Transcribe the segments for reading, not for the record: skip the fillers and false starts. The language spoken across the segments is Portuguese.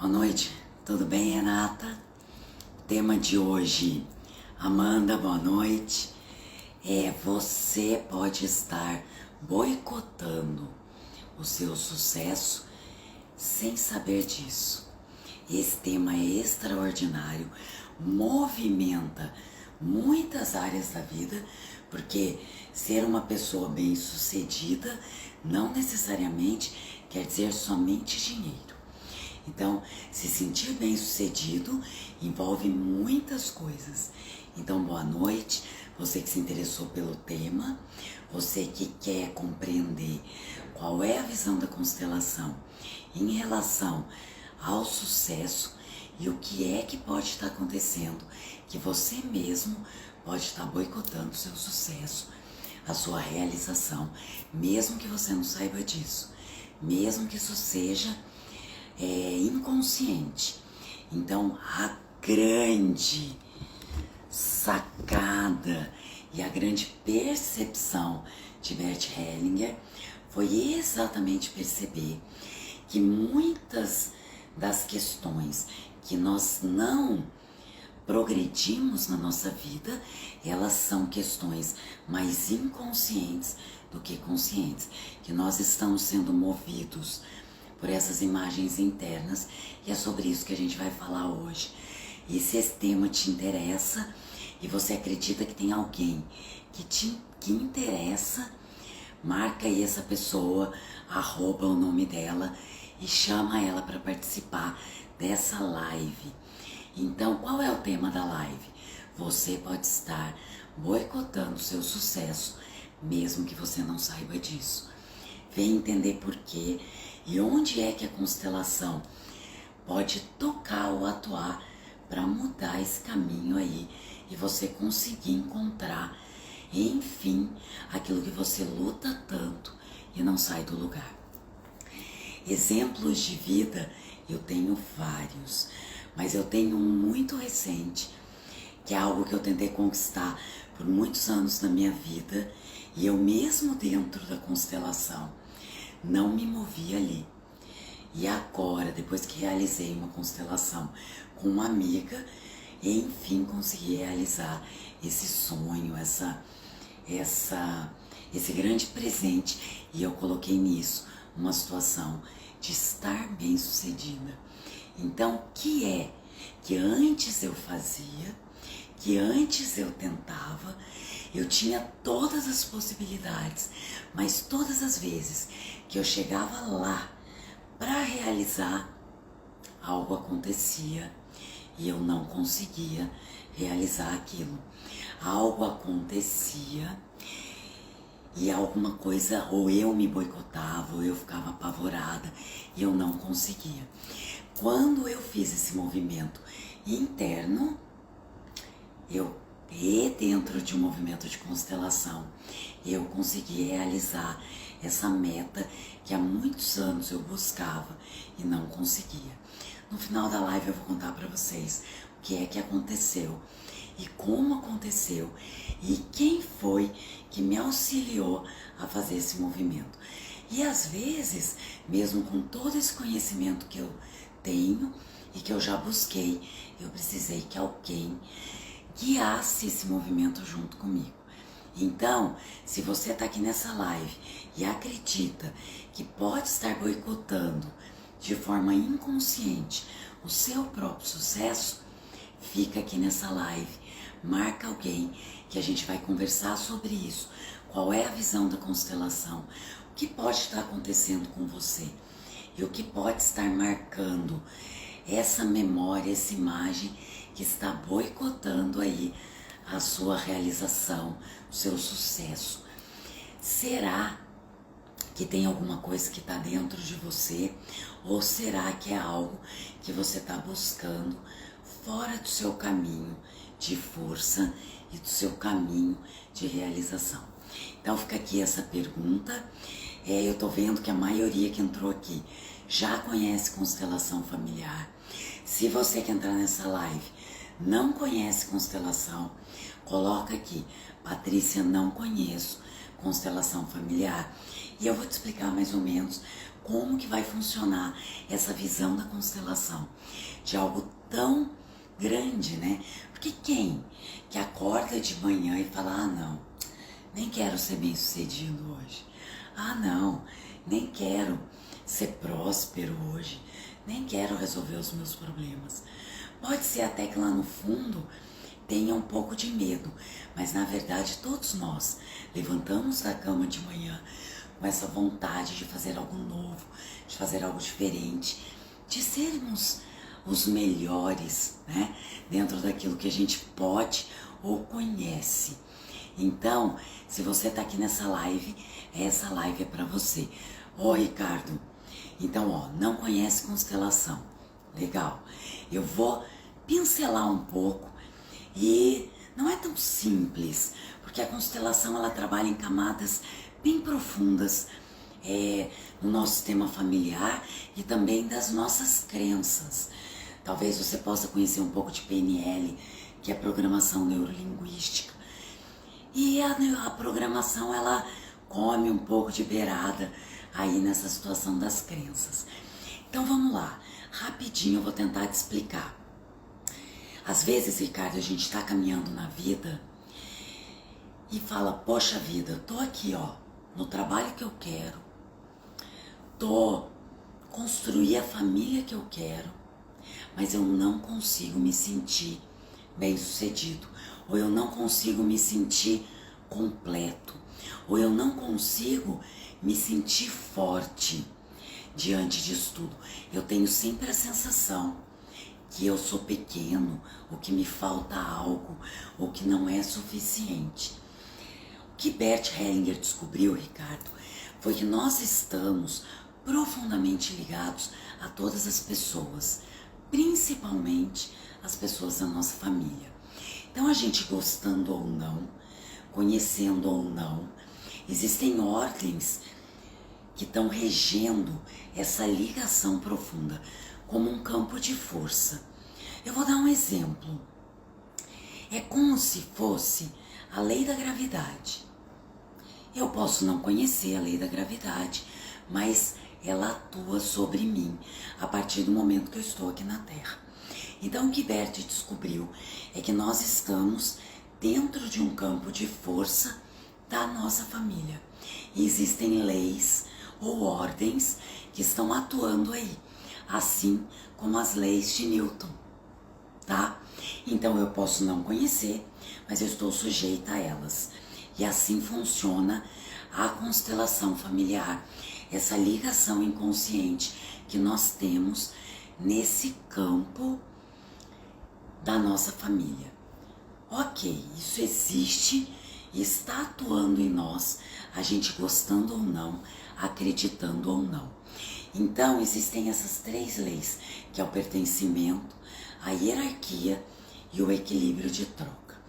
Boa noite, tudo bem, Renata? O tema de hoje, Amanda, boa noite, você pode estar boicotando o seu sucesso sem saber disso. Esse tema é extraordinário, movimenta muitas áreas da vida, porque ser uma pessoa bem-sucedida não necessariamente quer dizer somente dinheiro. Então, se sentir bem-sucedido envolve muitas coisas. Então, boa noite, você que se interessou pelo tema, você que quer compreender qual é a visão da constelação em relação ao sucesso e o que é que pode estar acontecendo, que você mesmo pode estar boicotando o seu sucesso, a sua realização, mesmo que você não saiba disso, mesmo que isso seja inconsciente. Então, a grande sacada e a grande percepção de Bert Hellinger foi exatamente perceber que muitas das questões que nós não progredimos na nossa vida, elas são questões mais inconscientes do que conscientes, que nós estamos sendo movidos por essas imagens internas, e é sobre isso que a gente vai falar hoje. E se esse tema te interessa e você acredita que tem alguém que interessa, marca aí essa pessoa, arroba o nome dela e chama ela para participar dessa live. Então, qual é o tema da live? Você pode estar boicotando o seu sucesso, mesmo que você não saiba disso. Vem entender por quê e onde é que a constelação pode tocar ou atuar para mudar esse caminho aí e você conseguir encontrar, enfim, aquilo que você luta tanto e não sai do lugar. Exemplos de vida eu tenho vários, mas eu tenho um muito recente, que é algo que eu tentei conquistar por muitos anos na minha vida e eu mesmo dentro da constelação não me movi ali. E agora, depois que realizei uma constelação com uma amiga, enfim consegui realizar esse sonho, esse grande presente, e eu coloquei nisso uma situação de estar bem sucedida. Então, que é que antes eu fazia, que antes eu tentava, eu tinha todas as possibilidades, mas todas as vezes que eu chegava lá para realizar, algo acontecia e eu não conseguia realizar aquilo. Algo acontecia e alguma coisa, ou eu me boicotava, ou eu ficava apavorada e eu não conseguia. Quando eu fiz esse movimento interno, e dentro de um movimento de constelação, eu consegui realizar essa meta que há muitos anos eu buscava e não conseguia. No final da live eu vou contar para vocês o que é que aconteceu e como aconteceu e quem foi que me auxiliou a fazer esse movimento. E às vezes, mesmo com todo esse conhecimento que eu tenho e que eu já busquei, eu precisei que alguém guiasse esse movimento junto comigo. Então, se você está aqui nessa live e acredita que pode estar boicotando de forma inconsciente o seu próprio sucesso, fica aqui nessa live, marca alguém que a gente vai conversar sobre isso. Qual é a visão da constelação? O que pode estar acontecendo com você? E o que pode estar marcando essa memória, essa imagem que está boicotando aí a sua realização, o seu sucesso. Será que tem alguma coisa que está dentro de você? Ou será que é algo que você está buscando fora do seu caminho de força e do seu caminho de realização? Então fica aqui essa pergunta. Eu tô vendo que a maioria que entrou aqui já conhece constelação familiar. Se você que entrar nessa live não conhece constelação, coloca aqui, Patrícia, não conheço constelação familiar. E eu vou te explicar mais ou menos o como que vai funcionar essa visão da constelação, de algo tão grande, né? Porque quem que acorda de manhã e fala, ah não, nem quero ser bem sucedido hoje, ah não, nem quero ser próspero hoje, nem quero resolver os meus problemas. Pode ser até que lá no fundo tenha um pouco de medo, mas na verdade todos nós levantamos da cama de manhã com essa vontade de fazer algo novo, de fazer algo diferente, de sermos os melhores, né, dentro daquilo que a gente pode ou conhece. Então, se você tá aqui nessa live, essa live é para você. Ô Ricardo, então ó, não conhece constelação, legal, eu vou pincelar um pouco e não é tão simples, porque a constelação ela trabalha em camadas bem profundas no nosso sistema familiar e também das nossas crenças. Talvez você possa conhecer um pouco de PNL, que é programação neurolinguística. E a programação ela come um pouco de beirada aí nessa situação das crenças. Então vamos lá, rapidinho eu vou tentar te explicar. Às vezes, Ricardo, a gente está caminhando na vida e fala, poxa vida, tô aqui ó, no trabalho que eu quero, tô construir a família que eu quero, mas eu não consigo me sentir bem sucedido, ou eu não consigo me sentir completo, ou eu não consigo me sentir forte diante disso tudo. Eu tenho sempre a sensação que eu sou pequeno, ou que me falta algo, ou que não é suficiente. O que Bert Hellinger descobriu, Ricardo, foi que nós estamos profundamente ligados a todas as pessoas, principalmente as pessoas da nossa família. Então a gente gostando ou não, conhecendo ou não, existem ordens que estão regendo essa ligação profunda, como um campo de força. Eu vou dar um exemplo. É como se fosse a lei da gravidade. Eu posso não conhecer a lei da gravidade, mas ela atua sobre mim a partir do momento que eu estou aqui na Terra. Então o que Bert descobriu é que nós estamos dentro de um campo de força da nossa família. E existem leis ou ordens que estão atuando aí, assim como as leis de Newton, tá? Então eu posso não conhecer, mas eu estou sujeita a elas. E assim funciona a constelação familiar, essa ligação inconsciente que nós temos nesse campo da nossa família. Ok, isso existe e está atuando em nós, a gente gostando ou não, acreditando ou não. Então existem essas três leis, que é o pertencimento, a hierarquia e o equilíbrio de troca.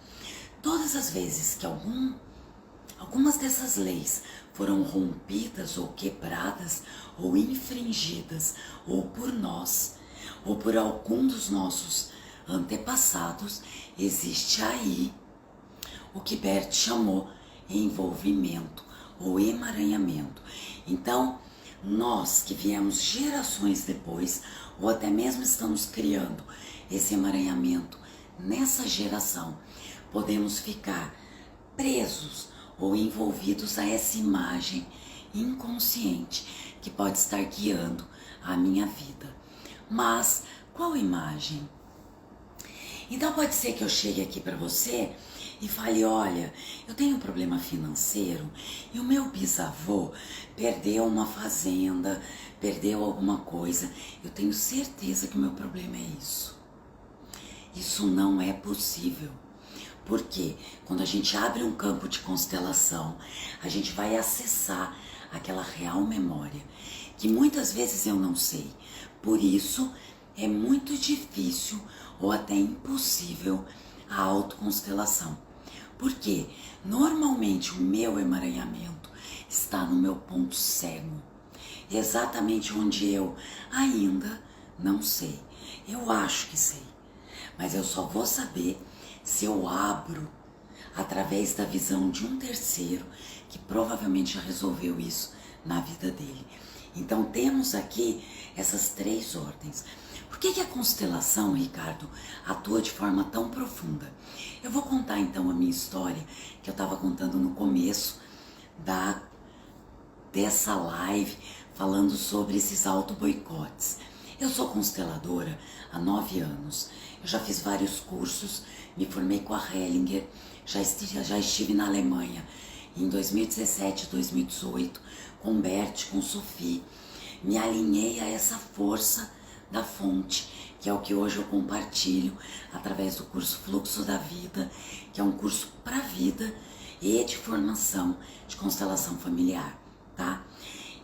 Todas as vezes que algumas dessas leis foram rompidas ou quebradas ou infringidas ou por nós ou por algum dos nossos antepassados, existe aí o que Bert chamou envolvimento ou emaranhamento. Então, nós que viemos gerações depois, ou até mesmo estamos criando esse emaranhamento nessa geração, podemos ficar presos ou envolvidos a essa imagem inconsciente que pode estar guiando a minha vida. Mas qual imagem? Então pode ser que eu chegue aqui para você e fale, olha, eu tenho um problema financeiro e o meu bisavô perdeu uma fazenda, perdeu alguma coisa. Eu tenho certeza que o meu problema é isso. Isso não é possível. Porque quando a gente abre um campo de constelação, a gente vai acessar aquela real memória, que muitas vezes eu não sei. Por isso é muito difícil ou até impossível a autoconstelação. Porque normalmente o meu emaranhamento está no meu ponto cego, exatamente onde eu ainda não sei. Eu acho que sei, mas eu só vou saber se eu abro através da visão de um terceiro que provavelmente já resolveu isso na vida dele. Então temos aqui essas 3 ordens. Por que a constelação, Ricardo, atua de forma tão profunda? Eu vou contar então a minha história, que eu estava contando no começo dessa live, falando sobre esses auto-boicotes. Eu sou consteladora há 9 anos. Eu já fiz vários cursos, me formei com a Hellinger, já estive na Alemanha em 2017, 2018, com Bert, com Sophie. Me alinhei a essa força da fonte, que é o que hoje eu compartilho através do curso Fluxo da Vida, que é um curso para a vida e de formação de constelação familiar, tá?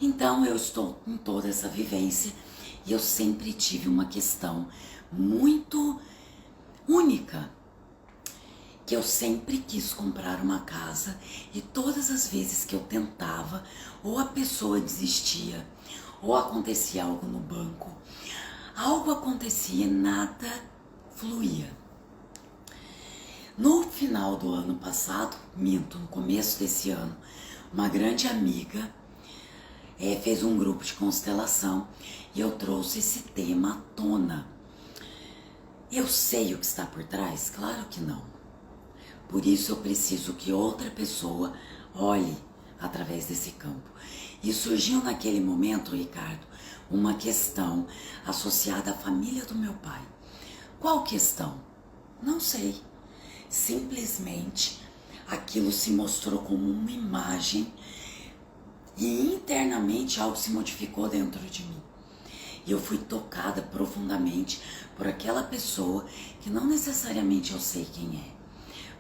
Então eu estou com toda essa vivência e eu sempre tive uma questão muito única, que eu sempre quis comprar uma casa e todas as vezes que eu tentava, ou a pessoa desistia, ou acontecia algo no banco, algo acontecia e nada fluía. No final do ano passado, no começo desse ano, uma grande amiga fez um grupo de constelação e eu trouxe esse tema à tona. Eu sei o que está por trás? Claro que não. Por isso eu preciso que outra pessoa olhe através desse campo. E surgiu naquele momento, Ricardo, uma questão associada à família do meu pai. Qual questão? Não sei. Simplesmente aquilo se mostrou como uma imagem e internamente algo se modificou dentro de mim. E eu fui tocada profundamente por aquela pessoa que não necessariamente eu sei quem é,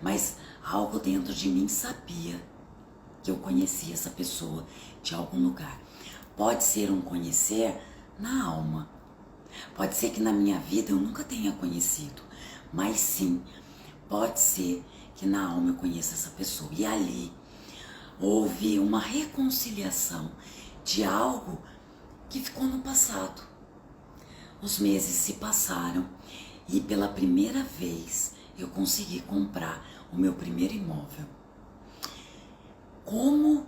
mas algo dentro de mim sabia que eu conhecia essa pessoa de algum lugar. Pode ser um conhecer na alma, pode ser que na minha vida eu nunca tenha conhecido, mas sim, pode ser que na alma eu conheça essa pessoa. E ali houve uma reconciliação de algo que ficou no passado. Os meses se passaram e pela primeira vez eu consegui comprar o meu primeiro imóvel. Como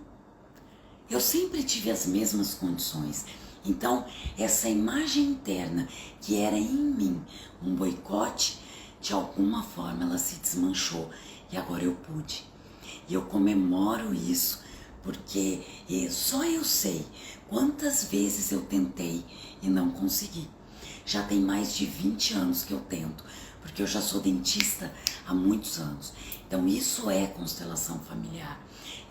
eu sempre tive as mesmas condições, então essa imagem interna que era em mim um boicote, de alguma forma ela se desmanchou e agora eu pude. E eu comemoro isso porque só eu sei quantas vezes eu tentei e não consegui. Já tem mais de 20 anos que eu tento, porque eu já sou dentista há muitos anos. Então isso é constelação familiar,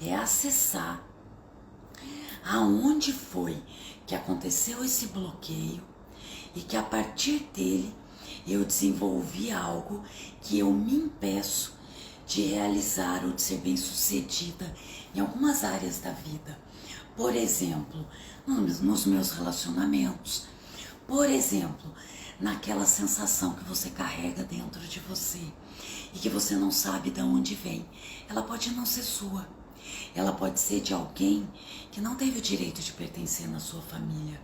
é acessar aonde foi que aconteceu esse bloqueio e que a partir dele eu desenvolvi algo que eu me impeço de realizar ou de ser bem-sucedida em algumas áreas da vida. Por exemplo, nos meus relacionamentos. Por exemplo, naquela sensação que você carrega dentro de você e que você não sabe de onde vem. Ela pode não ser sua. Ela pode ser de alguém que não teve o direito de pertencer na sua família.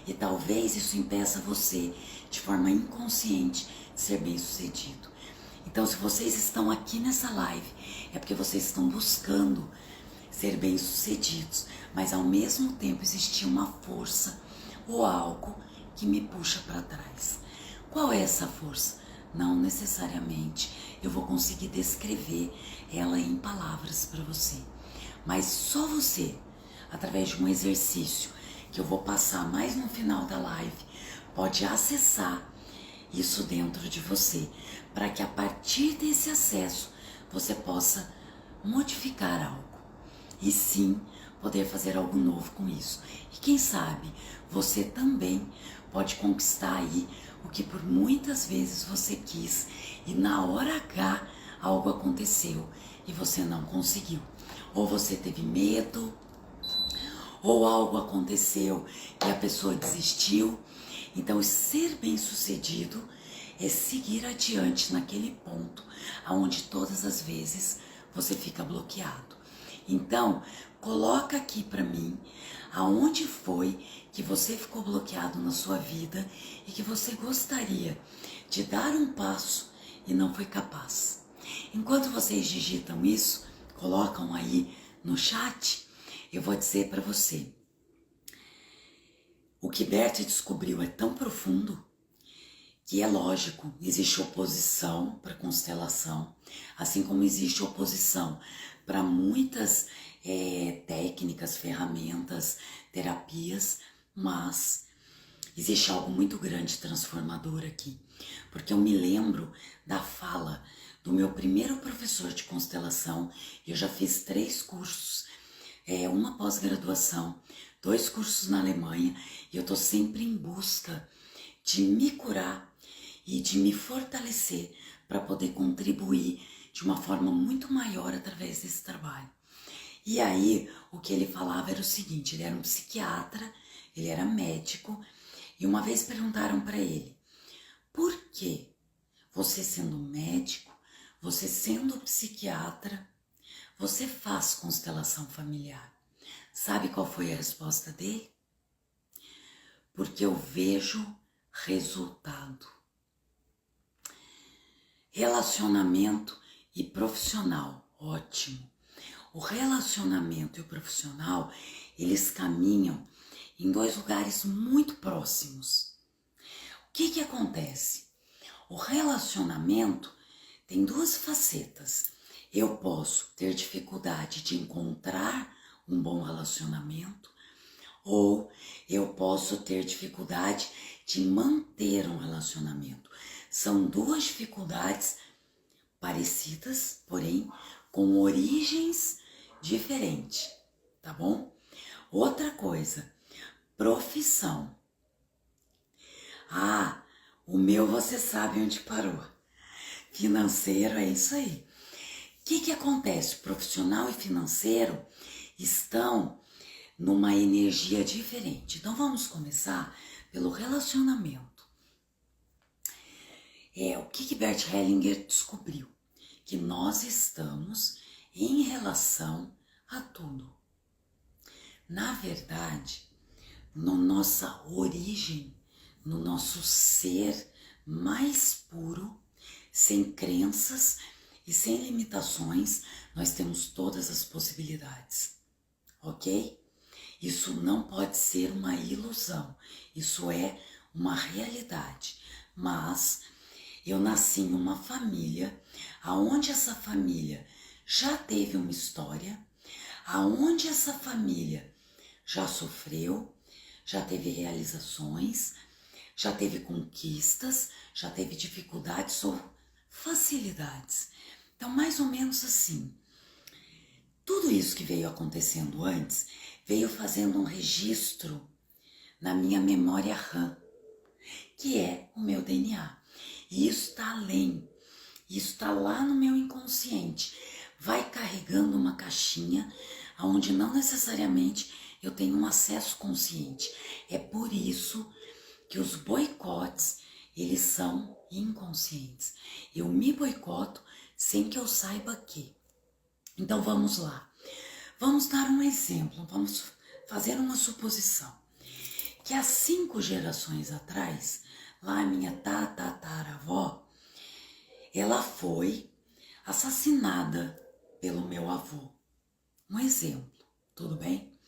E talvez isso impeça você, de forma inconsciente, de ser bem-sucedido. Então, se vocês estão aqui nessa live, é porque vocês estão buscando ser bem-sucedidos, mas ao mesmo tempo existia uma força ou algo que me puxa para trás. Qual é essa força? Não necessariamente eu vou conseguir descrever ela em palavras para você, mas só você, através de um exercício que eu vou passar mais no final da live, pode acessar isso dentro de você, para que a partir desse acesso você possa modificar algo e sim poder fazer algo novo com isso. E quem sabe você também pode conquistar aí o que por muitas vezes você quis e na hora H algo aconteceu e você não conseguiu. Ou você teve medo, ou algo aconteceu e a pessoa desistiu. Então, ser bem-sucedido é seguir adiante naquele ponto aonde todas as vezes você fica bloqueado. Então, coloca aqui para mim aonde foi que você ficou bloqueado na sua vida e que você gostaria de dar um passo e não foi capaz. Enquanto vocês digitam isso, colocam aí no chat, eu vou dizer para você. O que Berta descobriu é tão profundo que é lógico, existe oposição para constelação, assim como existe oposição para muitas técnicas, ferramentas, terapias, mas existe algo muito grande transformador aqui, porque eu me lembro da fala do meu primeiro professor de constelação. Eu já fiz 3 cursos, uma pós-graduação, 2 cursos na Alemanha, e eu tô sempre em busca de me curar e de me fortalecer para poder contribuir de uma forma muito maior através desse trabalho. E aí, o que ele falava era o seguinte: ele era um psiquiatra, ele era médico, e uma vez perguntaram para ele: por que você sendo médico, você sendo psiquiatra, você faz constelação familiar? Sabe qual foi a resposta dele? Porque eu vejo resultado. Relacionamento e profissional, ótimo. O relacionamento e o profissional, eles caminham em 2 lugares muito próximos. O que acontece? O relacionamento tem 2 facetas. Eu posso ter dificuldade de encontrar um bom relacionamento, ou eu posso ter dificuldade de manter um relacionamento. São 2 dificuldades parecidas, porém com origens diferentes, tá bom? Outra coisa, profissão. Ah, o meu você sabe onde parou. Financeiro, é isso aí. O que acontece? Profissional e financeiro estão numa energia diferente. Então vamos começar pelo relacionamento. O que Bert Hellinger descobriu? Que nós estamos em relação a tudo. Na verdade, na nossa origem, no nosso ser mais puro, sem crenças e sem limitações, nós temos todas as possibilidades, ok? Isso não pode ser uma ilusão, isso é uma realidade. Mas eu nasci em uma família, aonde essa família já teve uma história, aonde essa família já sofreu, já teve realizações, já teve conquistas, já teve dificuldades ou facilidades. Então, mais ou menos assim, tudo isso que veio acontecendo antes, veio fazendo um registro na minha memória RAM, que é o meu DNA. E isso está além, isso está lá no meu inconsciente. Vai carregando uma caixinha onde não necessariamente eu tenho um acesso consciente. É por isso que os boicotes, eles são inconscientes. Eu me boicoto sem que eu saiba que. Então vamos lá. Vamos dar um exemplo, vamos fazer uma suposição. Que há 5 gerações atrás, lá a minha tataravó, ela foi assassinada pelo meu avô. Um exemplo, tudo bem?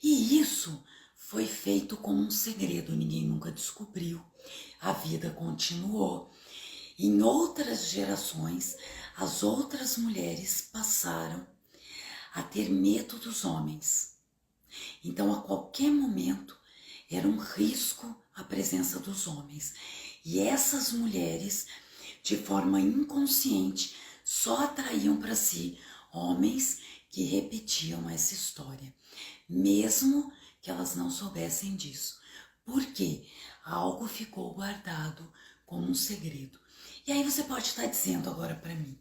E isso foi feito como um segredo, ninguém nunca descobriu. A vida continuou. Em outras gerações, as outras mulheres passaram a ter medo dos homens. Então, a qualquer momento, era um risco a presença dos homens. E essas mulheres, de forma inconsciente, só atraíam para si homens que repetiam essa história, mesmo que elas não soubessem disso. Por quê? Algo ficou guardado como um segredo. E aí você pode estar dizendo agora para mim: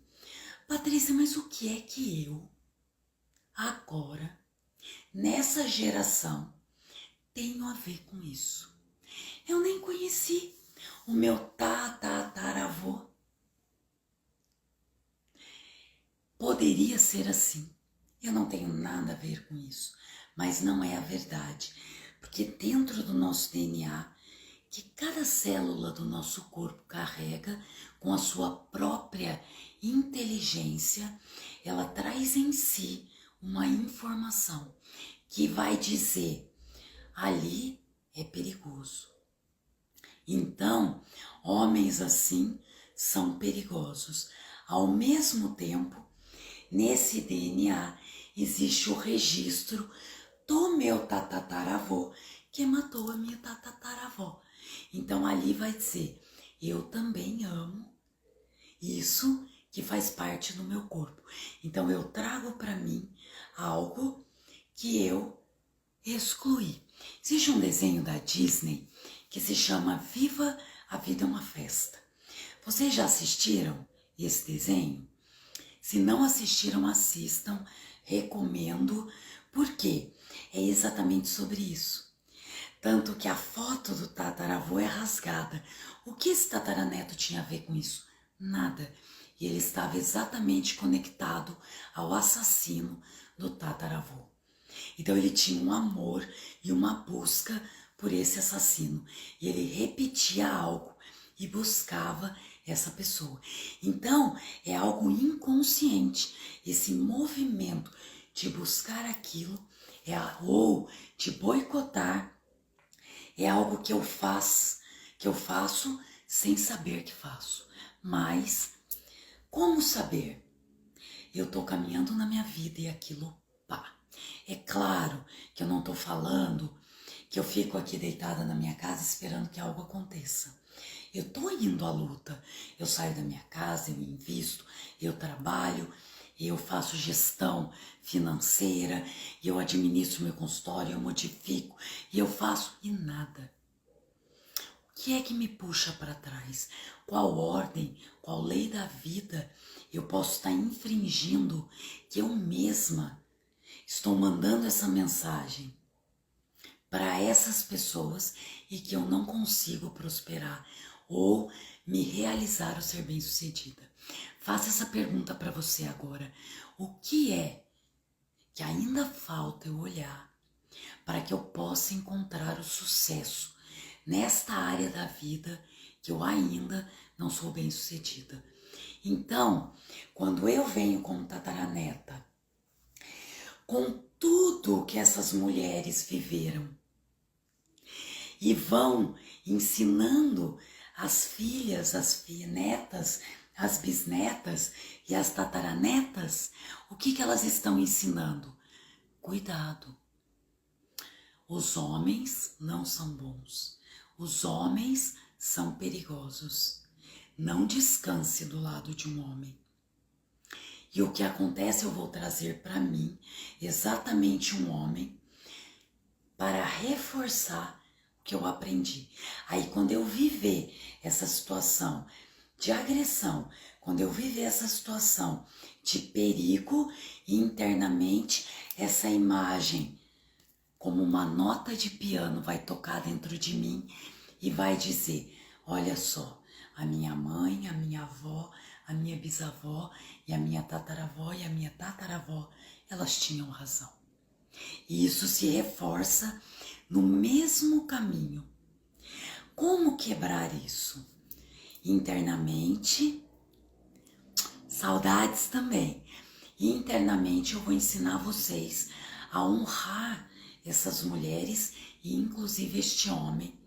Patrícia, mas o que é que eu, agora, nessa geração, tenho a ver com isso? Eu nem conheci o meu tataravô. Poderia ser assim. Eu não tenho nada a ver com isso, mas não é a verdade, porque dentro do nosso DNA, que cada célula do nosso corpo carrega com a sua própria inteligência, ela traz em si uma informação que vai dizer: ali é perigoso. Então, homens assim são perigosos. Ao mesmo tempo, nesse DNA existe o registro do meu tataravô que matou a minha tataravó. Então ali vai dizer, eu também amo isso que faz parte do meu corpo. Então eu trago para mim algo que eu excluí. Existe um desenho da Disney que se chama Viva a Vida é uma Festa. Vocês já assistiram esse desenho? Se não assistiram, assistam, recomendo, porque é exatamente sobre isso. Tanto que a foto do tataravô é rasgada. O que esse tataraneto tinha a ver com isso? Nada. E ele estava exatamente conectado ao assassino do tataravô. Então ele tinha um amor e uma busca por esse assassino. E ele repetia algo e buscava essa pessoa. Então é algo inconsciente. Esse movimento de buscar aquilo ou de boicotar é algo que eu faço sem saber que faço. Mas como saber? Eu estou caminhando na minha vida e aquilo pá. É claro que eu não estou falando que eu fico aqui deitada na minha casa esperando que algo aconteça. Eu estou indo à luta. Eu saio da minha casa, eu invisto, eu trabalho, eu faço gestão financeira, eu administro meu consultório, eu modifico, e eu faço e nada. O que é que me puxa para trás? Qual ordem, qual lei da vida eu posso estar infringindo que eu mesma estou mandando essa mensagem para essas pessoas e que eu não consigo prosperar ou me realizar ou ser bem-sucedida? Faça essa pergunta para você agora. O que é que ainda falta eu olhar para que eu possa encontrar o sucesso nesta área da vida que eu ainda não sou bem-sucedida? Então, quando eu venho como tataraneta, com tudo que essas mulheres viveram, e vão ensinando as filhas, as netas, as bisnetas e as tataranetas, o que elas estão ensinando? Cuidado. Os homens não são bons. Os homens são perigosos. Não descanse do lado de um homem. E o que acontece, eu vou trazer para mim exatamente um homem para reforçar o que eu aprendi. Aí quando eu viver essa situação de agressão, quando eu viver essa situação de perigo, internamente essa imagem, como uma nota de piano, vai tocar dentro de mim e vai dizer, olha só, a minha mãe, a minha avó, a minha bisavó e a minha tataravó e a minha tataravó, elas tinham razão. E isso se reforça no mesmo caminho. Como quebrar isso? Internamente, saudades também. Internamente eu vou ensinar vocês a honrar essas mulheres e inclusive este homem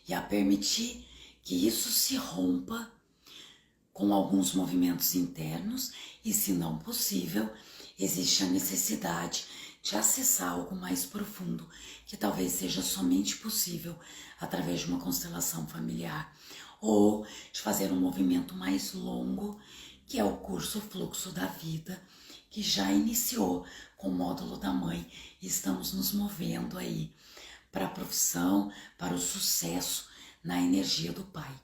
e a permitir que isso se rompa com alguns movimentos internos e, se não possível, existe a necessidade de acessar algo mais profundo, que talvez seja somente possível através de uma constelação familiar ou de fazer um movimento mais longo, que é o curso Fluxo da Vida, que já iniciou com o módulo da mãe e estamos nos movendo aí para a profissão, para o sucesso na energia do pai.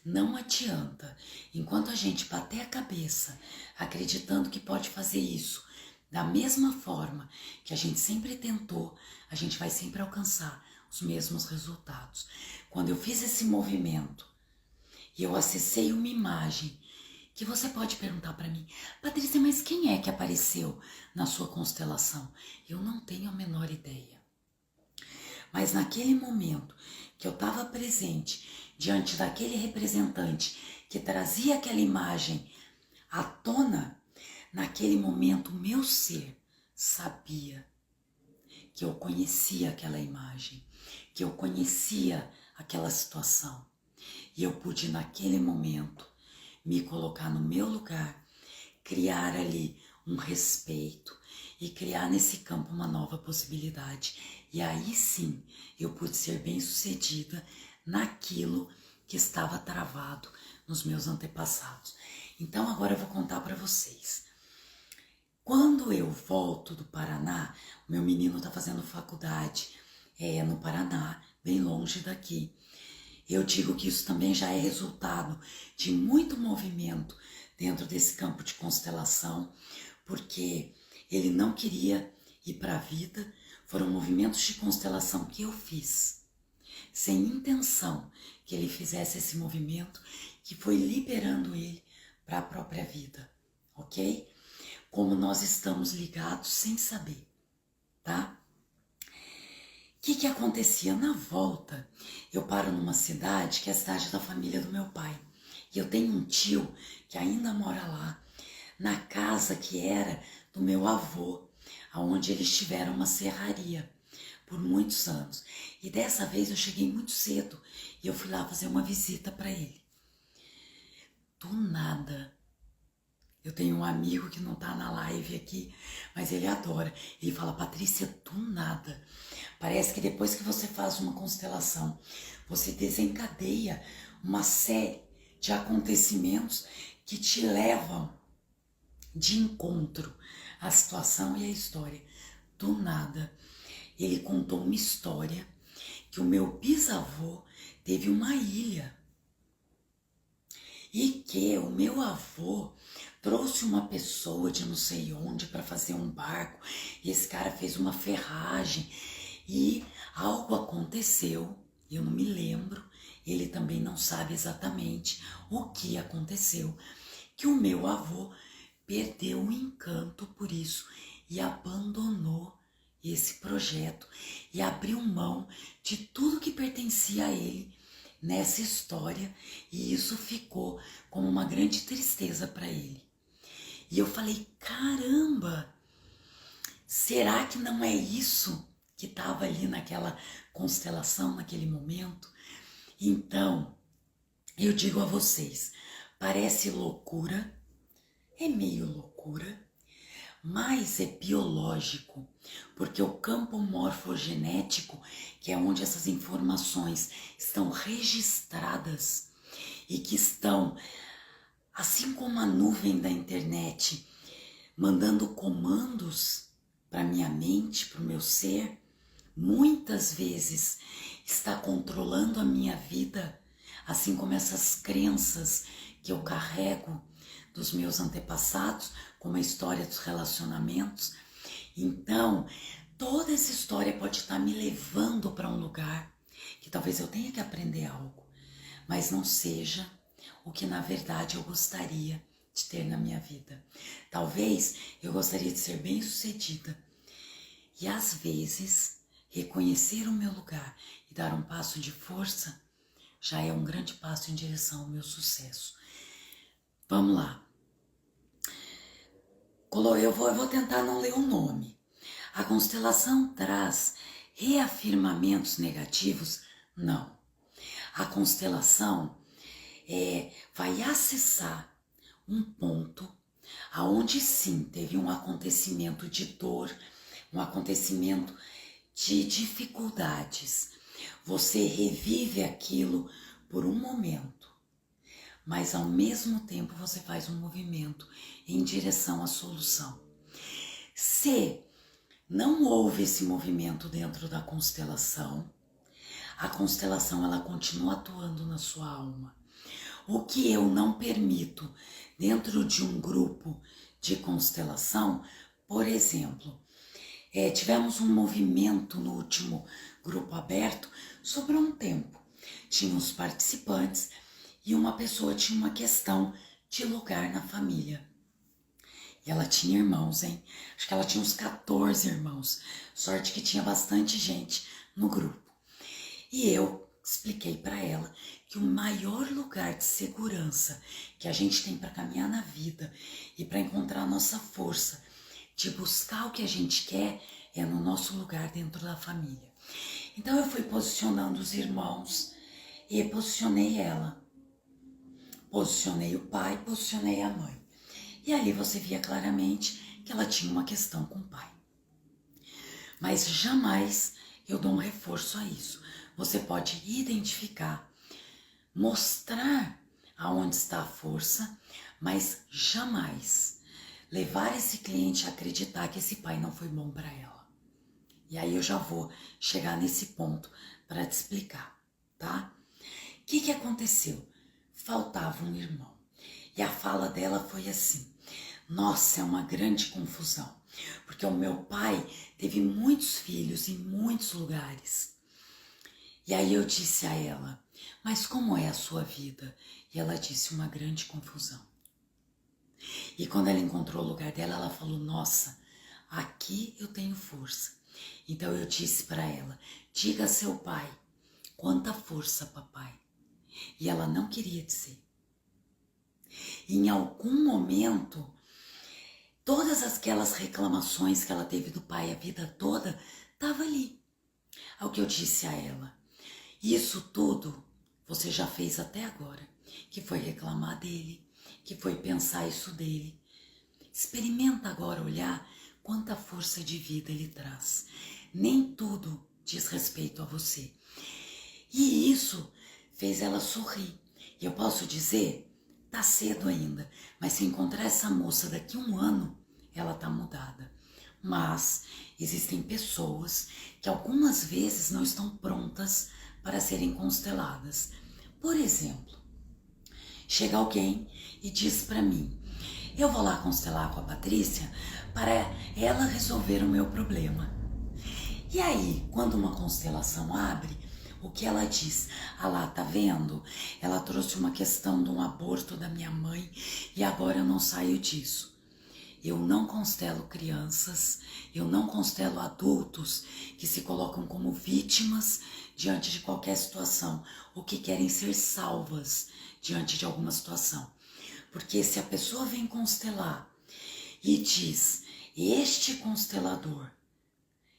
Não adianta, enquanto a gente bater a cabeça acreditando que pode fazer isso da mesma forma que a gente sempre tentou, a gente vai sempre alcançar os mesmos resultados. Quando eu fiz esse movimento e eu acessei uma imagem que você pode perguntar para mim, Patrícia, mas quem é que apareceu na sua constelação? Eu não tenho a menor ideia. Mas naquele momento que eu estava presente diante daquele representante que trazia aquela imagem à tona, naquele momento o meu ser sabia que eu conhecia aquela imagem, que eu conhecia aquela situação. E eu pude, naquele momento, me colocar no meu lugar, criar ali um respeito e criar nesse campo uma nova possibilidade. E aí sim, eu pude ser bem-sucedida naquilo que estava travado nos meus antepassados. Então agora eu vou contar para vocês. Quando eu volto do Paraná, o meu menino está fazendo faculdade no Paraná, bem longe daqui. Eu digo que isso também já é resultado de muito movimento dentro desse campo de constelação, porque ele não queria ir para a vida. Foram movimentos de constelação que eu fiz, sem intenção que ele fizesse esse movimento, que foi liberando ele para a própria vida, ok? Como nós estamos ligados sem saber, tá? O que acontecia? Na volta, eu paro numa cidade que é a cidade da família do meu pai. E eu tenho um tio que ainda mora lá, na casa que era do meu avô, onde eles tiveram uma serraria por muitos anos. E dessa vez eu cheguei muito cedo e eu fui lá fazer uma visita para ele. Do nada, eu tenho um amigo que não tá na live aqui, mas ele adora. Ele fala: Patrícia, do nada. Parece que depois que você faz uma constelação, você desencadeia uma série de acontecimentos que te levam de encontro à situação e à história. Do nada, ele contou uma história que o meu bisavô teve uma ilha e que o meu avô trouxe uma pessoa de não sei onde para fazer um barco, e esse cara fez uma ferragem e algo aconteceu, eu não me lembro, ele também não sabe exatamente o que aconteceu, que o meu avô perdeu o encanto por isso e abandonou esse projeto e abriu mão de tudo que pertencia a ele nessa história, e isso ficou como uma grande tristeza para ele. E eu falei: caramba, será que não é isso que estava ali naquela constelação, naquele momento? Então, eu digo a vocês, parece loucura, é meio loucura, mas é biológico, porque o campo morfogenético, que é onde essas informações estão registradas e que estão, assim como a nuvem da internet, mandando comandos para minha mente, para o meu ser, muitas vezes está controlando a minha vida, assim como essas crenças que eu carrego dos meus antepassados, como a história dos relacionamentos. Então, toda essa história pode estar me levando para um lugar que talvez eu tenha que aprender algo, mas não seja o que na verdade eu gostaria de ter na minha vida. Talvez eu gostaria de ser bem-sucedida e às vezes reconhecer o meu lugar e dar um passo de força já é um grande passo em direção ao meu sucesso. Vamos lá. Eu vou tentar não ler o nome. A constelação traz reafirmamentos negativos? Não. A constelação vai acessar um ponto aonde sim teve um acontecimento de dor, um acontecimento de dificuldades. Você revive aquilo por um momento, mas ao mesmo tempo você faz um movimento em direção à solução. Se não houve esse movimento dentro da constelação, a constelação ela continua atuando na sua alma. O que eu não permito dentro de um grupo de constelação, por exemplo, tivemos um movimento no último grupo aberto sobre um tempo. Tinha os participantes e uma pessoa tinha uma questão de lugar na família. E ela tinha irmãos, hein? Acho que ela tinha uns 14 irmãos. Sorte que tinha bastante gente no grupo. E eu expliquei para ela que o maior lugar de segurança que a gente tem para caminhar na vida e para encontrar a nossa força de buscar o que a gente quer é no nosso lugar dentro da família. Então eu fui posicionando os irmãos e posicionei ela. Posicionei o pai, posicionei a mãe. E ali você via claramente que ela tinha uma questão com o pai. Mas jamais eu dou um reforço a isso. Você pode identificar, mostrar aonde está a força, mas jamais levar esse cliente a acreditar que esse pai não foi bom para ela. E aí eu já vou chegar nesse ponto para te explicar, tá? O que aconteceu? Faltava um irmão. E a fala dela foi assim: nossa, é uma grande confusão, porque o meu pai teve muitos filhos em muitos lugares. E aí eu disse a ela: mas como é a sua vida? E ela disse: uma grande confusão. E quando ela encontrou o lugar dela, ela falou: nossa, aqui eu tenho força. Então eu disse para ela: diga a seu pai, quanta força, papai. E ela não queria dizer. Em algum momento, todas aquelas reclamações que ela teve do pai a vida toda, estava ali. Ao que eu disse a ela: isso tudo você já fez até agora, que foi reclamar dele, que foi pensar isso dele. Experimenta agora olhar quanta força de vida ele traz. Nem tudo diz respeito a você. E isso fez ela sorrir. E eu posso dizer, tá cedo ainda, mas se encontrar essa moça daqui a um ano, ela tá mudada. Mas existem pessoas que algumas vezes não estão prontas para serem consteladas. Por exemplo, chega alguém e diz para mim: eu vou lá constelar com a Patrícia para ela resolver o meu problema. E aí, quando uma constelação abre, o que ela diz? Ah lá, tá vendo? Ela trouxe uma questão de um aborto da minha mãe e agora eu não saio disso. Eu não constelo crianças, eu não constelo adultos que se colocam como vítimas diante de qualquer situação ou que querem ser salvas diante de alguma situação. Porque se a pessoa vem constelar e diz: este constelador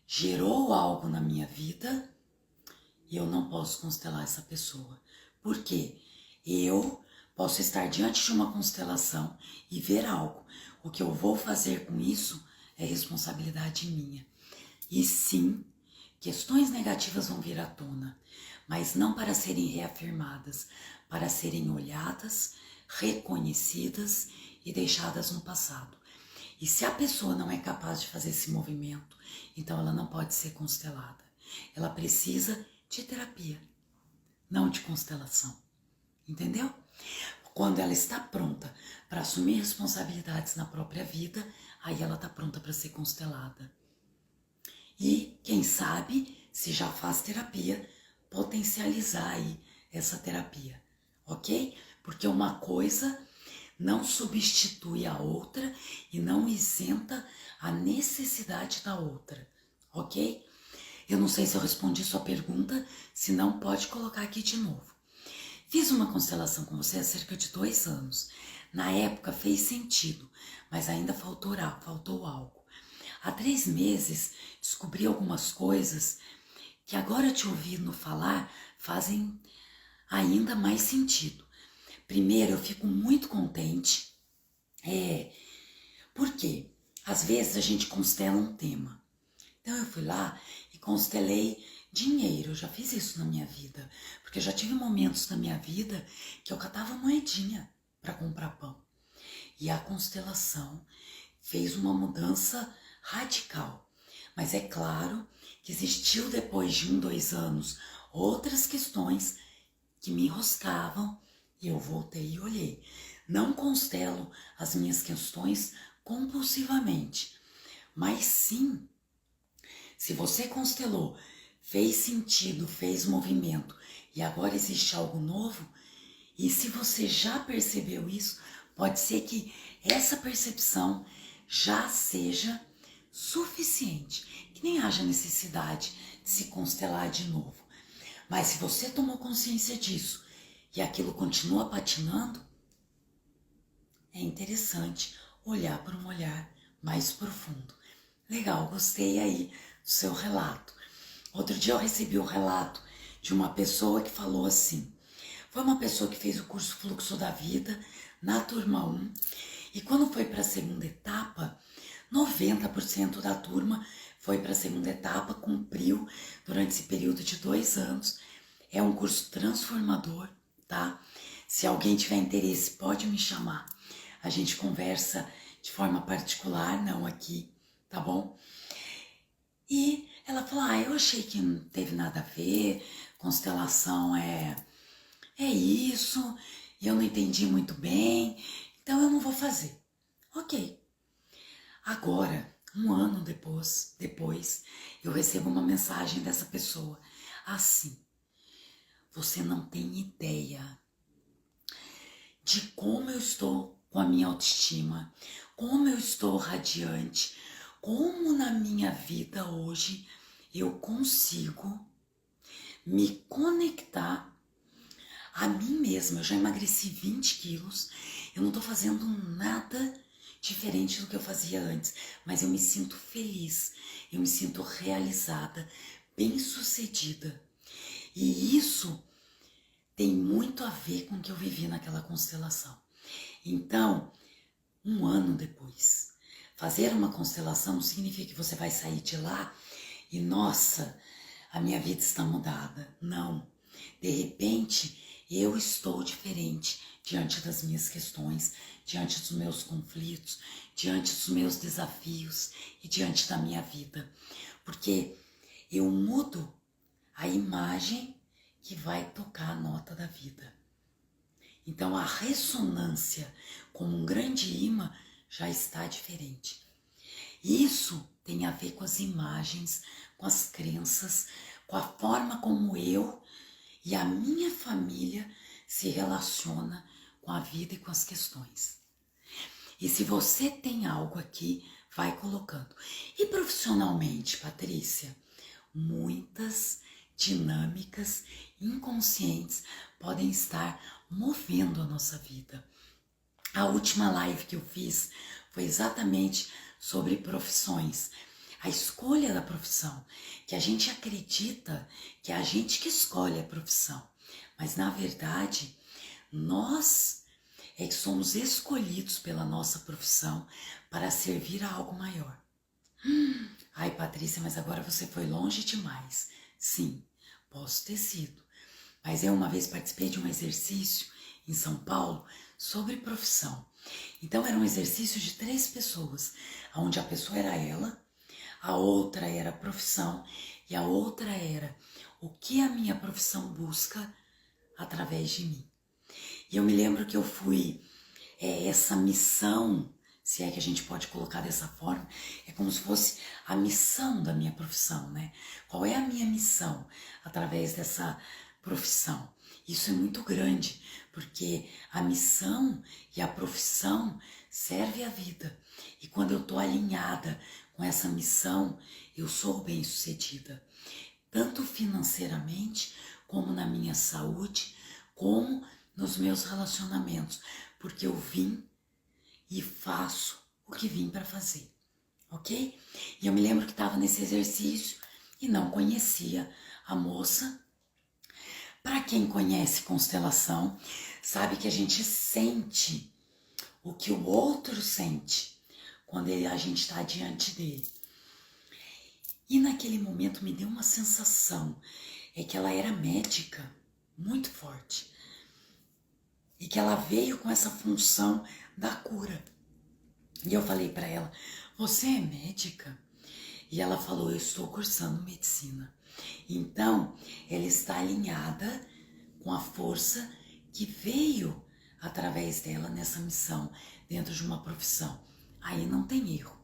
gerou algo na minha vida, eu não posso constelar essa pessoa. Por quê? Eu posso estar diante de uma constelação e ver algo. O que eu vou fazer com isso é responsabilidade minha. E sim, questões negativas vão vir à tona, mas não para serem reafirmadas, para serem olhadas, reconhecidas e deixadas no passado. E se a pessoa não é capaz de fazer esse movimento, então ela não pode ser constelada. Ela precisa de terapia, não de constelação. Entendeu? Quando ela está pronta para assumir responsabilidades na própria vida, aí ela está pronta para ser constelada. E, quem sabe, se já faz terapia, potencializar aí essa terapia, ok? Porque uma coisa não substitui a outra e não isenta a necessidade da outra, ok? Eu não sei se eu respondi sua pergunta, se não, pode colocar aqui de novo. Fiz uma constelação com você há cerca de 2 anos. Na época fez sentido, mas ainda faltou algo. Há 3 meses descobri algumas coisas que agora te ouvindo falar fazem ainda mais sentido. Primeiro, eu fico muito contente, porque às vezes a gente constela um tema. Então eu fui lá e constelei dinheiro, eu já fiz isso na minha vida, porque eu já tive momentos na minha vida que eu catava moedinha para comprar pão. E a constelação fez uma mudança radical. Mas é claro que existiu depois de 1, 2 anos outras questões que me enroscavam e eu voltei e olhei. Não constelo as minhas questões compulsivamente, mas sim, se você constelou, fez sentido, fez movimento e agora existe algo novo, e se você já percebeu isso, pode ser que essa percepção já seja suficiente, que nem haja necessidade de se constelar de novo. Mas se você tomou consciência disso e aquilo continua patinando, é interessante olhar por um olhar mais profundo. Legal, gostei aí do seu relato. Outro dia eu recebi o relato de uma pessoa que falou assim, foi uma pessoa que fez o curso Fluxo da Vida na turma 1 e quando foi para a segunda etapa, 90% da turma foi para a segunda etapa, cumpriu durante esse período de 2 anos. É um curso transformador, tá? Se alguém tiver interesse, pode me chamar. A gente conversa de forma particular, não aqui, tá bom? E ela falou, eu achei que não teve nada a ver, constelação é isso, e eu não entendi muito bem, então eu não vou fazer. Ok. Agora, um ano depois, eu recebo uma mensagem dessa pessoa, assim, você não tem ideia de como eu estou com a minha autoestima, como eu estou radiante, como na minha vida hoje eu consigo me conectar a mim mesma. Eu já emagreci 20 quilos, eu não tô fazendo nada diferente do que eu fazia antes, mas eu me sinto feliz, eu me sinto realizada, bem-sucedida. E isso tem muito a ver com o que eu vivi naquela constelação. Então, um ano depois, fazer uma constelação não significa que você vai sair de lá e, nossa, a minha vida está mudada. Não. De repente, eu estou diferente diante das minhas questões, diante dos meus conflitos, diante dos meus desafios e diante da minha vida. Porque eu mudo a imagem que vai tocar a nota da vida. Então a ressonância como um grande imã já está diferente. Isso tem a ver com as imagens, com as crenças, com a forma como eu e a minha família se relaciona com a vida e com as questões. E se você tem algo aqui, vai colocando. E profissionalmente, Patrícia, muitas dinâmicas inconscientes podem estar movendo a nossa vida. A última live que eu fiz foi exatamente sobre profissões. A escolha da profissão, que a gente acredita que é a gente que escolhe a profissão, mas na verdade nós é que somos escolhidos pela nossa profissão para servir a algo maior. Ai, Patrícia, mas agora você foi longe demais. Sim, posso ter sido. Mas eu uma vez participei de um exercício em São Paulo sobre profissão. Então era um exercício de 3 pessoas, onde a pessoa era ela, a outra era a profissão e a outra era o que a minha profissão busca através de mim. E eu me lembro que eu fui essa missão, se é que a gente pode colocar dessa forma, é como se fosse a missão da minha profissão, né? Qual é a minha missão através dessa profissão? Isso é muito grande, porque a missão e a profissão servem à vida. E quando eu estou alinhada com essa missão, eu sou bem-sucedida, tanto financeiramente, como na minha saúde, como nos meus relacionamentos, porque eu vim e faço o que vim para fazer, ok? E eu me lembro que estava nesse exercício e não conhecia a moça. Para quem conhece constelação, sabe que a gente sente o que o outro sente quando a gente está diante dele. E naquele momento me deu uma sensação, que ela era médica, muito forte. E que ela veio com essa função da cura. E eu falei para ela, você é médica? E ela falou, eu estou cursando medicina. Então, ela está alinhada com a força que veio através dela nessa missão, dentro de uma profissão. Aí não tem erro.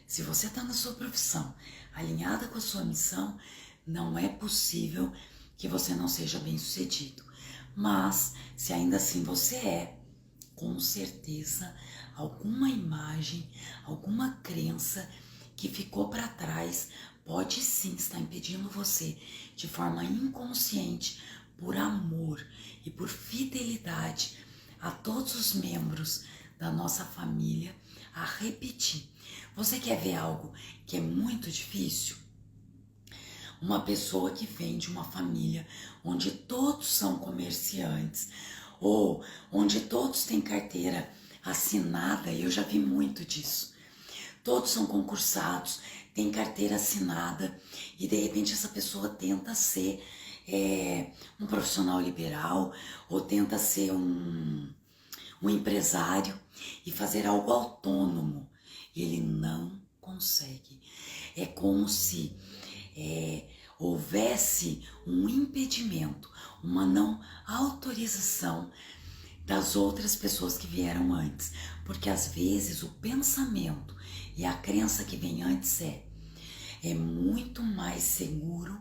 Se você está na sua profissão, alinhada com a sua missão, não é possível que você não seja bem-sucedido. Mas, se ainda assim você é, com certeza, alguma imagem, alguma crença que ficou para trás pode sim estar impedindo você, de forma inconsciente, por amor e por fidelidade a todos os membros da nossa família, a repetir. Você quer ver algo que é muito difícil? uma pessoa que vem de uma família onde todos são comerciantes ou onde todos têm carteira assinada, eu já vi muito disso. Todos são concursados, têm carteira assinada e de repente essa pessoa tenta ser um profissional liberal ou tenta ser um empresário e fazer algo autônomo. E ele não consegue. É como se houvesse um impedimento, uma não autorização das outras pessoas que vieram antes. Porque às vezes o pensamento e a crença que vem antes é muito mais seguro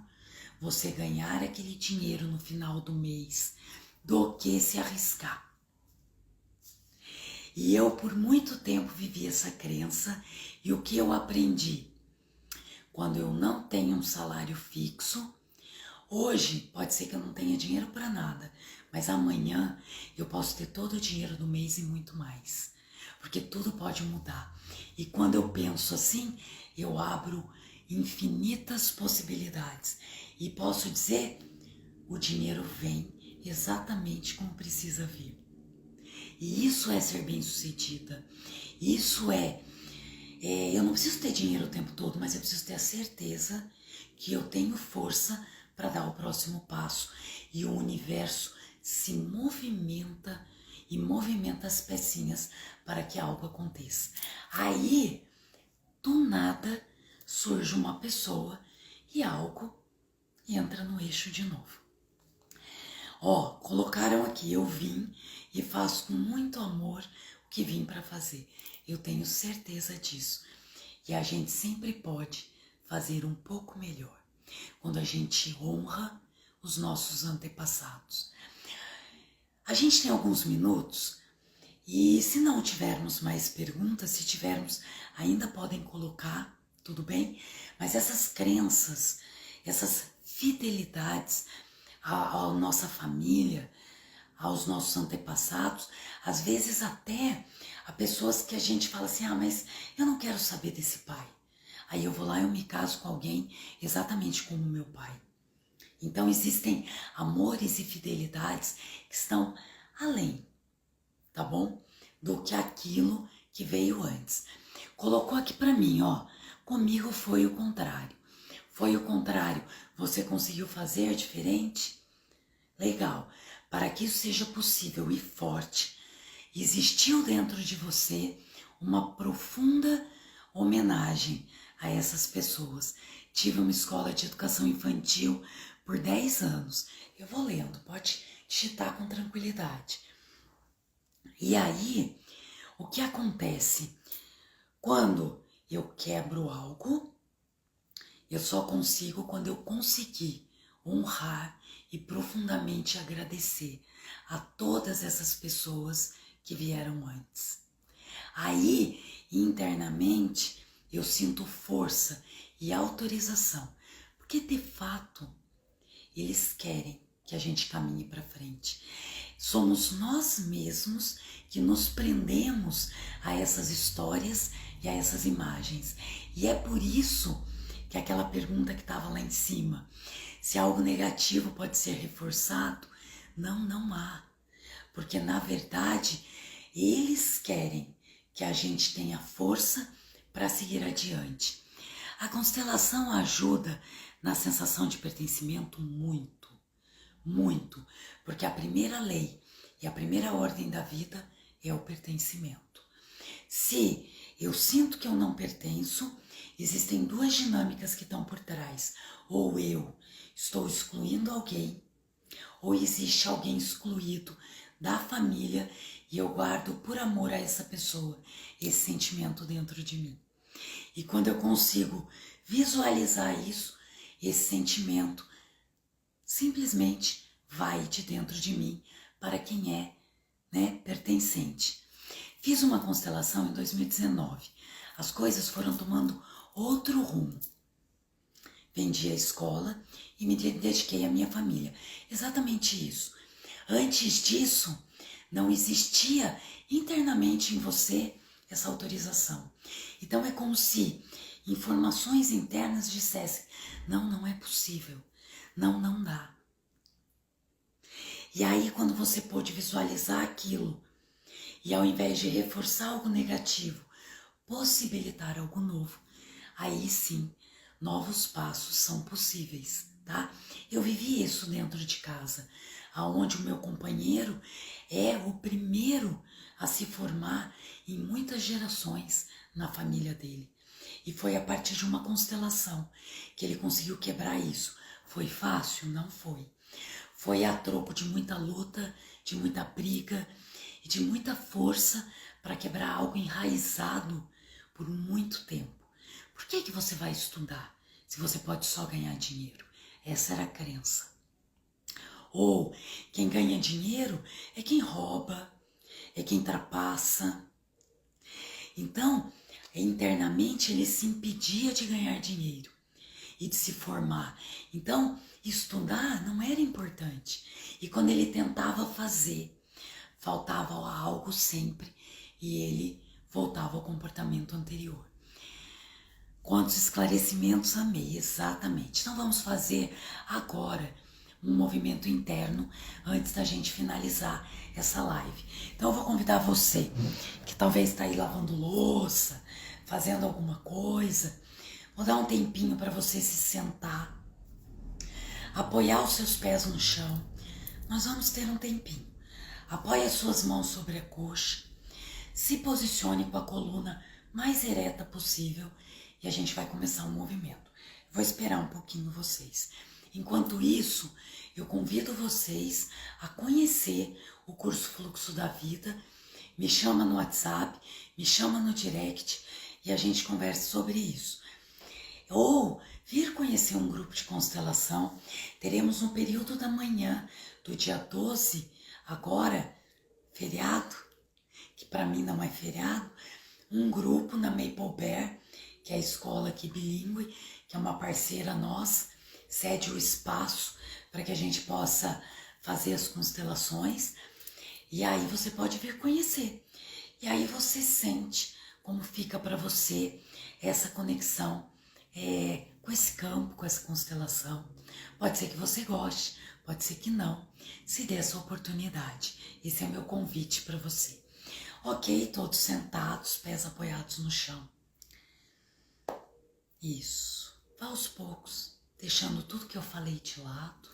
você ganhar aquele dinheiro no final do mês do que se arriscar. E eu por muito tempo vivi essa crença e o que eu aprendi? Quando eu não tenho um salário fixo, hoje pode ser que eu não tenha dinheiro para nada, mas amanhã eu posso ter todo o dinheiro do mês e muito mais, porque tudo pode mudar. E quando eu penso assim, eu abro infinitas possibilidades e posso dizer, o dinheiro vem exatamente como precisa vir. E isso é ser bem-sucedida. Isso eu não preciso ter dinheiro o tempo todo, mas eu preciso ter a certeza que eu tenho força para dar o próximo passo. E o universo se movimenta e movimenta as pecinhas para que algo aconteça. Aí, do nada, surge uma pessoa e algo entra no eixo de novo. Colocaram aqui, eu vim e faço com muito amor o que vim para fazer. Eu tenho certeza disso. E a gente sempre pode fazer um pouco melhor quando a gente honra os nossos antepassados. A gente tem alguns minutos e se não tivermos mais perguntas, se tivermos, ainda podem colocar, tudo bem? Mas essas crenças, essas fidelidades à nossa família, aos nossos antepassados, às vezes até a pessoas que a gente fala assim, mas eu não quero saber desse pai. Aí eu vou lá e eu me caso com alguém exatamente como meu pai. Então existem amores e fidelidades que estão além, tá bom? Do que aquilo que veio antes. Colocou aqui para mim, comigo foi o contrário. Foi o contrário. Você conseguiu fazer diferente? Legal. Para que isso seja possível e forte, existiu dentro de você uma profunda homenagem a essas pessoas. Tive uma escola de educação infantil por 10 anos. Eu vou lendo, pode digitar com tranquilidade. E aí, o que acontece? Quando eu quebro algo, eu só consigo quando eu conseguir honrar e profundamente agradecer a todas essas pessoas que vieram antes. Aí, internamente, eu sinto força e autorização, porque de fato, eles querem que a gente caminhe para frente. Somos nós mesmos que nos prendemos a essas histórias e a essas imagens. E é por isso que aquela pergunta que estava lá em cima, se algo negativo pode ser reforçado, não há. Porque na verdade, eles querem que a gente tenha força para seguir adiante. A constelação ajuda na sensação de pertencimento muito, muito, porque a primeira lei e a primeira ordem da vida é o pertencimento. Se eu sinto que eu não pertenço, existem duas dinâmicas que estão por trás. Ou eu estou excluindo alguém, ou existe alguém excluído da família e eu guardo por amor a essa pessoa esse sentimento dentro de mim. E quando eu consigo visualizar isso, esse sentimento simplesmente vai de dentro de mim para quem é, pertencente. Fiz uma constelação em 2019. As coisas foram tomando outro rumo. Vendi a escola e me dediquei à minha família. Exatamente isso. Antes disso, não existia internamente em você essa autorização. Então é como se informações internas dissessem, não, não é possível, não, não dá. E aí quando você pôde visualizar aquilo, e ao invés de reforçar algo negativo, possibilitar algo novo, aí sim, novos passos são possíveis, tá? Eu vivi isso dentro de casa, aonde o meu companheiro é o primeiro a se formar em muitas gerações na família dele. E foi a partir de uma constelação que ele conseguiu quebrar isso. Foi fácil? Não foi. Foi a troco de muita luta, de muita briga e de muita força para quebrar algo enraizado por muito tempo. Por que você vai estudar se você pode só ganhar dinheiro? Essa era a crença. Ou quem ganha dinheiro é quem rouba, é quem trapaça. Então, internamente ele se impedia de ganhar dinheiro e de se formar. Então, estudar não era importante. E quando ele tentava fazer, faltava algo sempre e ele voltava ao comportamento anterior. Quantos esclarecimentos, amei, exatamente. Então vamos fazer agora um movimento interno antes da gente finalizar essa live. Então eu vou convidar você que talvez está aí lavando louça, fazendo alguma coisa. Vou dar um tempinho para você se sentar, apoiar os seus pés no chão. Nós vamos ter um tempinho. Apoie as suas mãos sobre a coxa. Se posicione com a coluna mais ereta possível e a gente vai começar um movimento. Vou esperar um pouquinho vocês. Enquanto isso, eu convido vocês a conhecer o curso Fluxo da Vida. Me chama no WhatsApp, me chama no direct e a gente conversa sobre isso. Ou vir conhecer um grupo de constelação. Teremos no período da manhã do dia 12, agora, feriado, que para mim não é feriado, um grupo na Maple Bear, que é a escola aqui bilíngue, que é uma parceira nossa, cede o espaço para que a gente possa fazer as constelações. E aí você pode vir conhecer. E aí você sente como fica para você essa conexão com esse campo, com essa constelação. Pode ser que você goste, pode ser que não. Se dê essa oportunidade. Esse é o meu convite para você. Ok, todos sentados, pés apoiados no chão. Isso. Vá aos poucos, deixando tudo que eu falei de lado.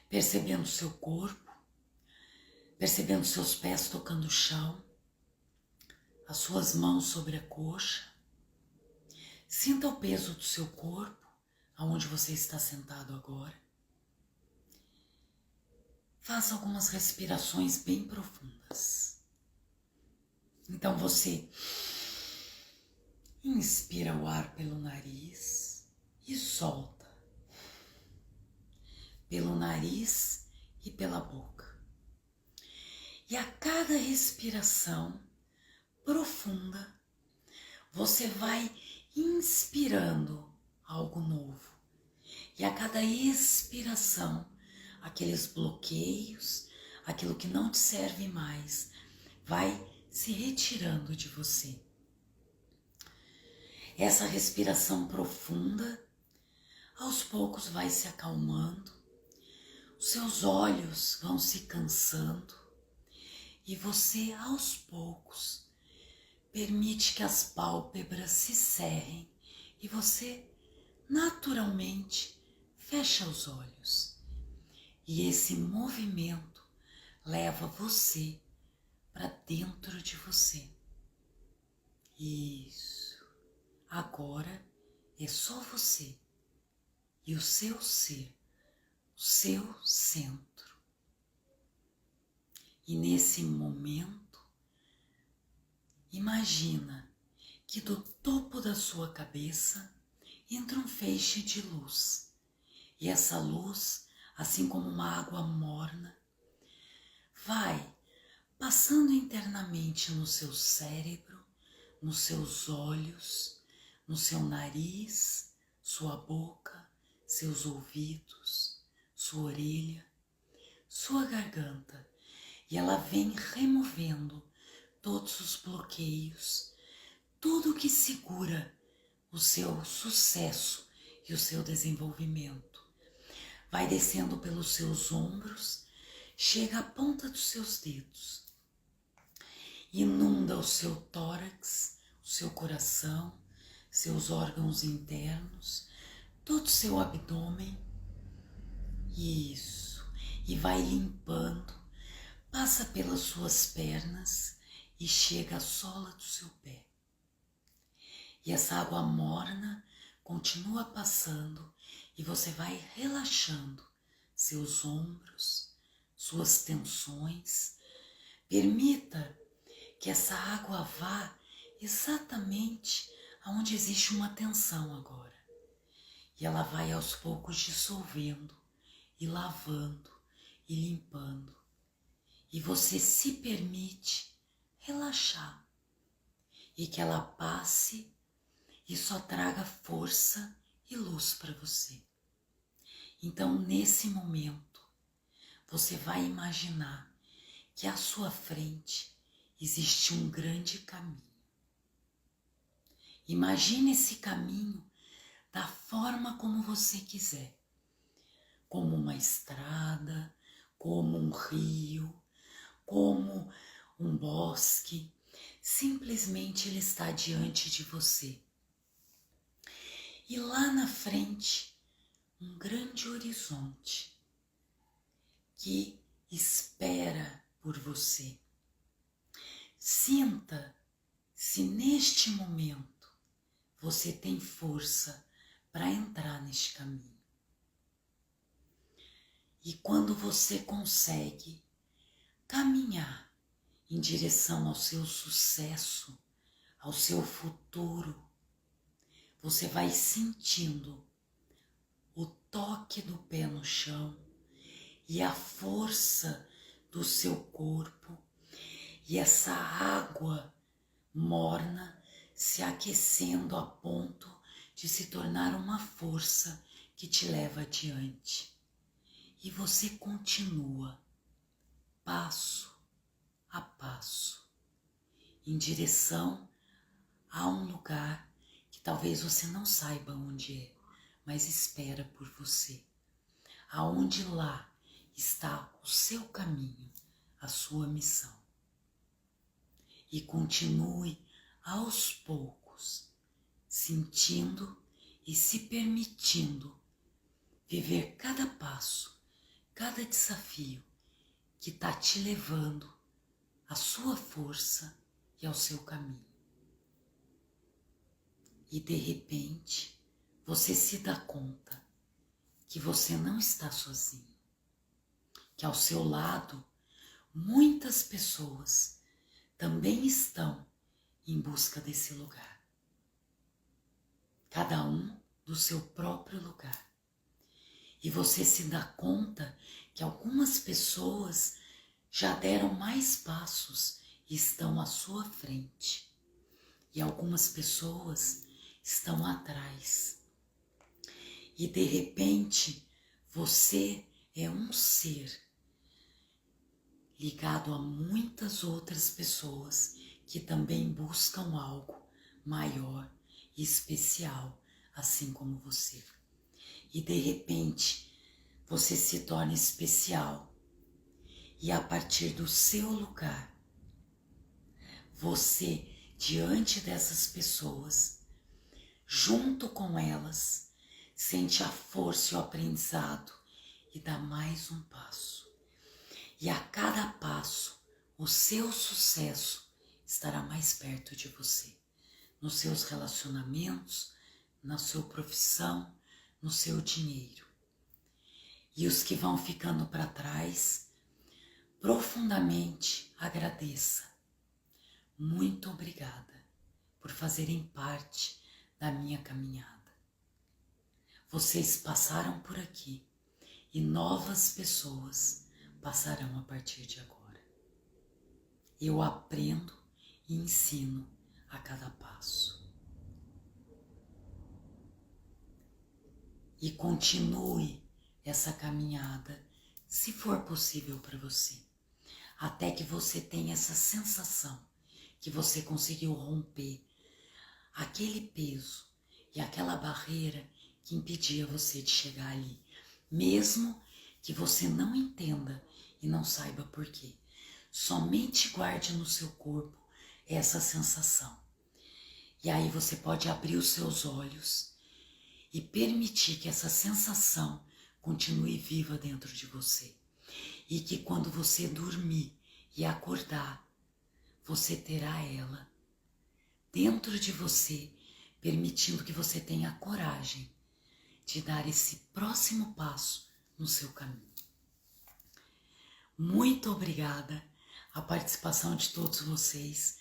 Percebendo o seu corpo. Percebendo seus pés tocando o chão. As suas mãos sobre a coxa. Sinta o peso do seu corpo, aonde você está sentado agora. Faça algumas respirações bem profundas. Então você inspira o ar pelo nariz e solta pelo nariz e pela boca. E a cada respiração profunda, você vai inspirando algo novo. E a cada expiração, aqueles bloqueios, aquilo que não te serve mais, vai se retirando de você. Essa respiração profunda, aos poucos vai se acalmando, os seus olhos vão se cansando e você, aos poucos, permite que as pálpebras se cerrem e você, naturalmente, fecha os olhos. E esse movimento leva você para dentro de você. Isso. Agora é só você e o seu ser, o seu centro. E nesse momento, imagina que do topo da sua cabeça entra um feixe de luz. E essa luz, assim como uma água morna, vai passando internamente no seu cérebro, nos seus olhos, no seu nariz, sua boca, seus ouvidos, sua orelha, sua garganta. E ela vem removendo todos os bloqueios, tudo que segura o seu sucesso e o seu desenvolvimento. Vai descendo pelos seus ombros, chega à ponta dos seus dedos, inunda o seu tórax, o seu coração, seus órgãos internos, todo o seu abdômen. Isso. E vai limpando, passa pelas suas pernas e chega à sola do seu pé. E essa água morna continua passando e você vai relaxando seus ombros, suas tensões. Permita que essa água vá exatamente aonde existe uma tensão agora. E ela vai aos poucos dissolvendo e lavando e limpando. E você se permite relaxar e que ela passe e só traga força e luz para você. Então, nesse momento, você vai imaginar que à sua frente existe um grande caminho. Imagine esse caminho da forma como você quiser, como uma estrada, como um rio, como um bosque. Simplesmente ele está diante de você. E lá na frente, um grande horizonte que espera por você. Sinta se neste momento você tem força para entrar neste caminho. E quando você consegue caminhar em direção ao seu sucesso, ao seu futuro, você vai sentindo o toque do pé no chão e a força do seu corpo e essa água morna se aquecendo a ponto de se tornar uma força que te leva adiante. E você continua passo a passo em direção a um lugar que talvez você não saiba onde é, mas espera por você. Aonde lá está o seu caminho, a sua missão. E continue aos poucos, sentindo e se permitindo viver cada passo, cada desafio que está te levando à sua força e ao seu caminho. E de repente, você se dá conta que você não está sozinho, que ao seu lado muitas pessoas também estão em busca desse lugar. Cada um do seu próprio lugar. E você se dá conta que algumas pessoas já deram mais passos e estão à sua frente. E algumas pessoas estão atrás. E de repente, você é um ser ligado a muitas outras pessoas que também buscam algo maior e especial, assim como você. E de repente, você se torna especial. E a partir do seu lugar, você, diante dessas pessoas, junto com elas, sente a força e o aprendizado e dá mais um passo. E a cada passo, o seu sucesso estará mais perto de você, nos seus relacionamentos, na sua profissão, no seu dinheiro. E os que vão ficando para trás, profundamente agradeça. Muito obrigada por fazerem parte da minha caminhada. Vocês passaram por aqui e novas pessoas passarão a partir de agora. Eu aprendo e ensino a cada passo. E continue essa caminhada, se for possível para você, até que você tenha essa sensação que você conseguiu romper aquele peso e aquela barreira que impedia você de chegar ali, mesmo que você não entenda e não saiba por quê. Somente guarde no seu corpo essa sensação. E aí você pode abrir os seus olhos e permitir que essa sensação continue viva dentro de você. E que quando você dormir e acordar, você terá ela dentro de você, permitindo que você tenha coragem de dar esse próximo passo no seu caminho. Muito obrigada a participação de todos vocês.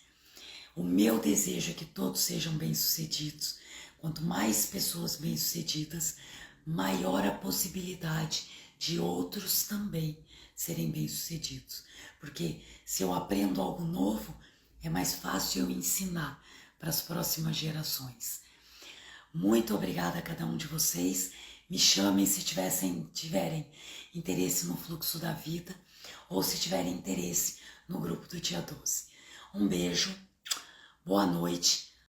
O meu desejo é que todos sejam bem-sucedidos. Quanto mais pessoas bem-sucedidas, maior a possibilidade de outros também serem bem-sucedidos. Porque se eu aprendo algo novo, é mais fácil eu ensinar para as próximas gerações. Muito obrigada a cada um de vocês. Me chamem se tiverem interesse no fluxo da vida ou se tiverem interesse no grupo do dia 12. Um beijo, boa noite,